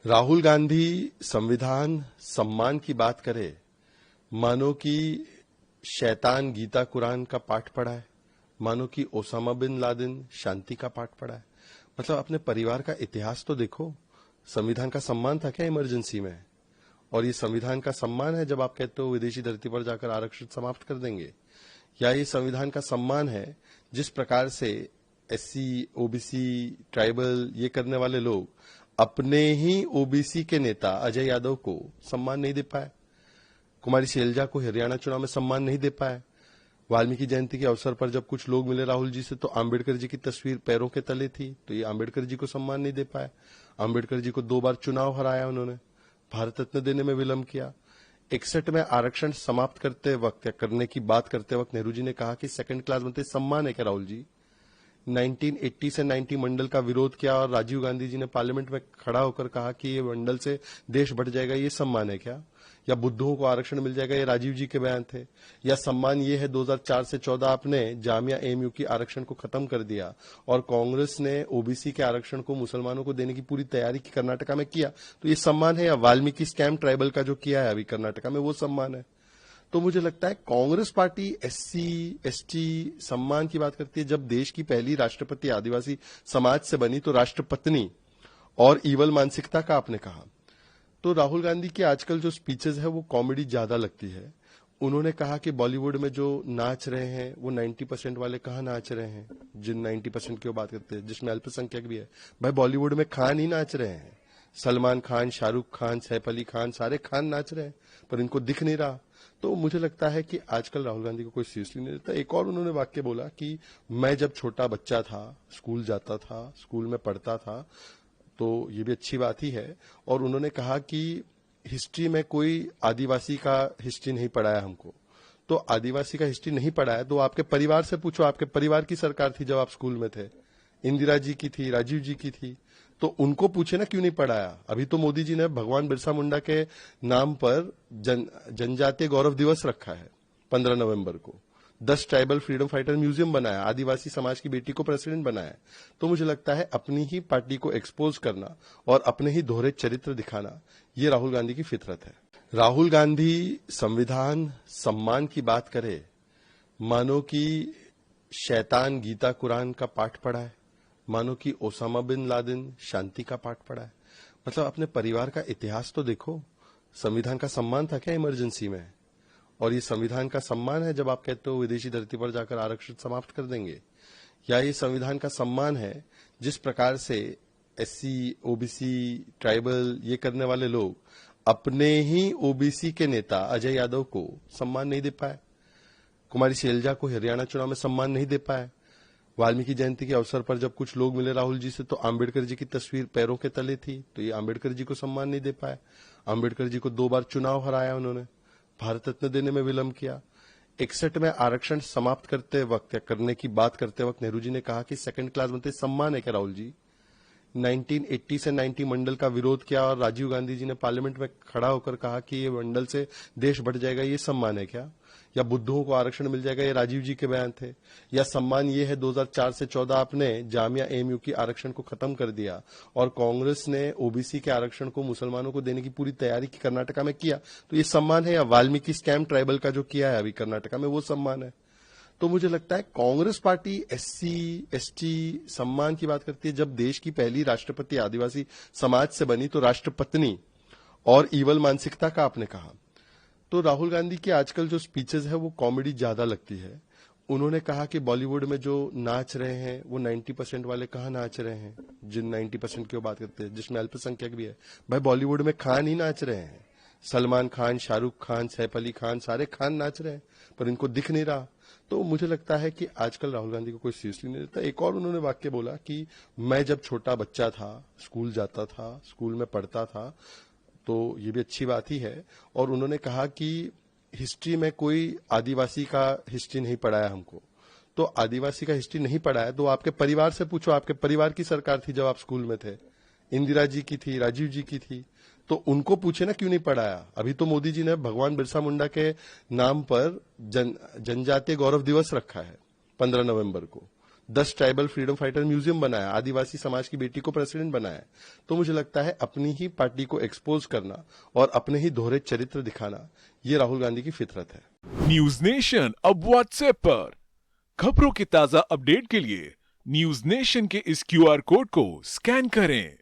राहुल गांधी संविधान सम्मान की बात करे, मानो कि शैतान गीता कुरान का पाठ पढ़ा है, मानो कि ओसामा बिन लादेन शांति का पाठ पढ़ा है। मतलब अपने परिवार का इतिहास तो देखो। संविधान का सम्मान था क्या इमरजेंसी में? और ये संविधान का सम्मान है जब आप कहते हो विदेशी धरती पर जाकर आरक्षण समाप्त कर देंगे? या ये संविधान का सम्मान है जिस प्रकार से एससी, ओबीसी, ट्राइबल ये करने वाले लोग अपने ही ओबीसी के नेता अजय यादव को सम्मान नहीं दे पाए, कुमारी शैलजा को हरियाणा चुनाव में सम्मान नहीं दे पाए, वाल्मीकि जयंती के अवसर पर जब कुछ लोग मिले राहुल जी से तो आंबेडकर जी की तस्वीर पैरों के तले थी, तो ये आंबेडकर जी को सम्मान नहीं दे पाए। आंबेडकर जी को 2 बार चुनाव हराया उन्होंने, भारत रत्न देने में विलंब किया। 61 में आरक्षण समाप्त करते वक्त या करने की बात करते वक्त नेहरू जी ने कहा कि सेकंड क्लास बनते सम्मान है क्या राहुल जी? 1980 से 90 मंडल का विरोध किया और राजीव गांधी जी ने पार्लियामेंट में खड़ा होकर कहा कि ये मंडल से देश बढ़ जाएगा, ये सम्मान है क्या? या बुद्धों को आरक्षण मिल जाएगा, ये राजीव जी के बयान थे? या सम्मान ये है 2004 से 14 आपने जामिया एएमयू की आरक्षण को खत्म कर दिया और कांग्रेस ने ओबीसी के आरक्षण को मुसलमानों को देने की पूरी तैयारी की कर्नाटका में किया, तो ये सम्मान है? या वाल्मीकि स्कैम ट्राइबल का जो किया है अभी कर्नाटका में, वो सम्मान है? तो मुझे लगता है कांग्रेस पार्टी एससी एसटी सम्मान की बात करती है। जब देश की पहली राष्ट्रपति आदिवासी समाज से बनी तो राष्ट्रपत्नी और ईवल मानसिकता का आपने कहा। तो राहुल गांधी की आजकल जो स्पीचेस है वो कॉमेडी ज्यादा लगती है। उन्होंने कहा कि बॉलीवुड में जो नाच रहे हैं वो 90% वाले कहाँ नाच रहे हैं, जिन 90% की बात करते हैं जिसमें अल्पसंख्यक भी है। भाई बॉलीवुड में खान ही नाच रहे हैं, सलमान खान, शाहरुख खान, सैफ अली खान, सारे खान नाच रहे हैं, पर इनको दिख नहीं रहा। तो मुझे लगता है कि आजकल राहुल गांधी को कोई सीरियसली नहीं लेता। एक और उन्होंने वाक्य बोला कि मैं जब छोटा बच्चा था, स्कूल जाता था, स्कूल में पढ़ता था, तो ये भी अच्छी बात ही है। और उन्होंने कहा कि हिस्ट्री में कोई आदिवासी का हिस्ट्री नहीं पढ़ाया हमको। तो आदिवासी का हिस्ट्री नहीं पढ़ाया तो आपके परिवार से पूछो, आपके परिवार की सरकार थी जब आप स्कूल में थे, इंदिरा जी की थी, राजीव जी की थी, तो उनको पूछे ना क्यों नहीं पढ़ाया। अभी तो मोदी जी ने भगवान बिरसा मुंडा के नाम पर जनजातीय गौरव दिवस रखा है 15 नवंबर को, 10 ट्राइबल फ्रीडम फाइटर म्यूजियम बनाया, आदिवासी समाज की बेटी को प्रेसिडेंट बनाया। तो मुझे लगता है अपनी ही पार्टी को एक्सपोज करना और अपने ही दोहरे चरित्र दिखाना, ये राहुल गांधी की फितरत है। राहुल गांधी संविधान सम्मान की बात करे, मानो कि शैतान गीता कुरान का पाठ पढ़ा है, मानो कि ओसामा बिन लादेन शांति का पाठ पढ़ा है। मतलब अपने परिवार का इतिहास तो देखो। संविधान का सम्मान था क्या इमरजेंसी में? और ये संविधान का सम्मान है जब आप कहते हो विदेशी धरती पर जाकर आरक्षण समाप्त कर देंगे? या ये संविधान का सम्मान है जिस प्रकार से एससी, ओबीसी, ट्राइबल ये करने वाले लोग अपने ही ओबीसी के नेता अजय यादव को सम्मान नहीं दे पाए, कुमारी शैलजा को हरियाणा चुनाव में सम्मान नहीं दे पाए, वाल्मीकि जयंती के अवसर पर जब कुछ लोग मिले राहुल जी से तो आंबेडकर जी की तस्वीर पैरों के तले थी, तो ये आंबेडकर जी को सम्मान नहीं दे पाए। आंबेडकर जी को 2 बार चुनाव हराया उन्होंने, भारत रत्न देने में विलंब किया। 61 में आरक्षण समाप्त करते वक्त या करने की बात करते वक्त नेहरू जी ने कहा कि सेकंड क्लास बनते सम्मान है क्या राहुल जी? 1980 से 90 मंडल का विरोध किया और राजीव गांधी जी ने पार्लियामेंट में खड़ा होकर कहा कि ये मंडल से देश बढ़ जाएगा, ये सम्मान है क्या? या बुद्धों को आरक्षण मिल जाएगा, ये राजीव जी के बयान थे? या सम्मान ये है 2004 से 14 आपने जामिया एएमयू की आरक्षण को खत्म कर दिया और कांग्रेस ने ओबीसी के आरक्षण को मुसलमानों को देने की पूरी तैयारी की कर्नाटका में किया, तो ये सम्मान है? या वाल्मीकि स्कैम ट्राइबल का जो किया है अभी कर्नाटका में, वो सम्मान है? तो मुझे लगता है कांग्रेस पार्टी एससी एसटी सम्मान की बात करती है। जब देश की पहली राष्ट्रपति आदिवासी समाज से बनी तो राष्ट्रपत्नी और ईवल मानसिकता का आपने कहा। तो राहुल गांधी की आजकल जो स्पीचेस है वो कॉमेडी ज्यादा लगती है। उन्होंने कहा कि बॉलीवुड में जो नाच रहे हैं वो 90% वाले कहाँ नाच रहे हैं, जिन 90% की बात करते हैं जिसमें अल्पसंख्यक भी है। भाई बॉलीवुड में खान ही नाच रहे हैं, सलमान खान, शाहरुख खान, सैफ अली खान, सारे खान नाच रहे हैं, पर इनको दिख नहीं रहा। तो मुझे लगता है कि आजकल राहुल गांधी को कोई सीरियसली नहीं लेता। एक और उन्होंने वाक्य बोला कि मैं जब छोटा बच्चा था, स्कूल जाता था, स्कूल में पढ़ता था, तो ये भी अच्छी बात ही है। और उन्होंने कहा कि हिस्ट्री में कोई आदिवासी का हिस्ट्री नहीं पढ़ाया हमको। तो आदिवासी का हिस्ट्री नहीं पढ़ाया तो आपके परिवार से पूछो, आपके परिवार की सरकार थी जब आप स्कूल में थे, इंदिरा जी की थी, राजीव जी की थी, तो उनको पूछे ना क्यों नहीं पढ़ाया। अभी तो मोदी जी ने भगवान बिरसा मुंडा के नाम पर जनजातीय गौरव दिवस रखा है 15 नवंबर को, 10 ट्राइबल फ्रीडम फाइटर म्यूजियम बनाया, आदिवासी समाज की बेटी को प्रेसिडेंट बनाया। तो मुझे लगता है अपनी ही पार्टी को एक्सपोज करना और अपने ही दोहरे चरित्र दिखाना, ये राहुल गांधी की फितरत है। न्यूज नेशन अब व्हाट्सएप पर खबरों के ताजा अपडेट के लिए न्यूज नेशन के इस QR कोड को स्कैन करें।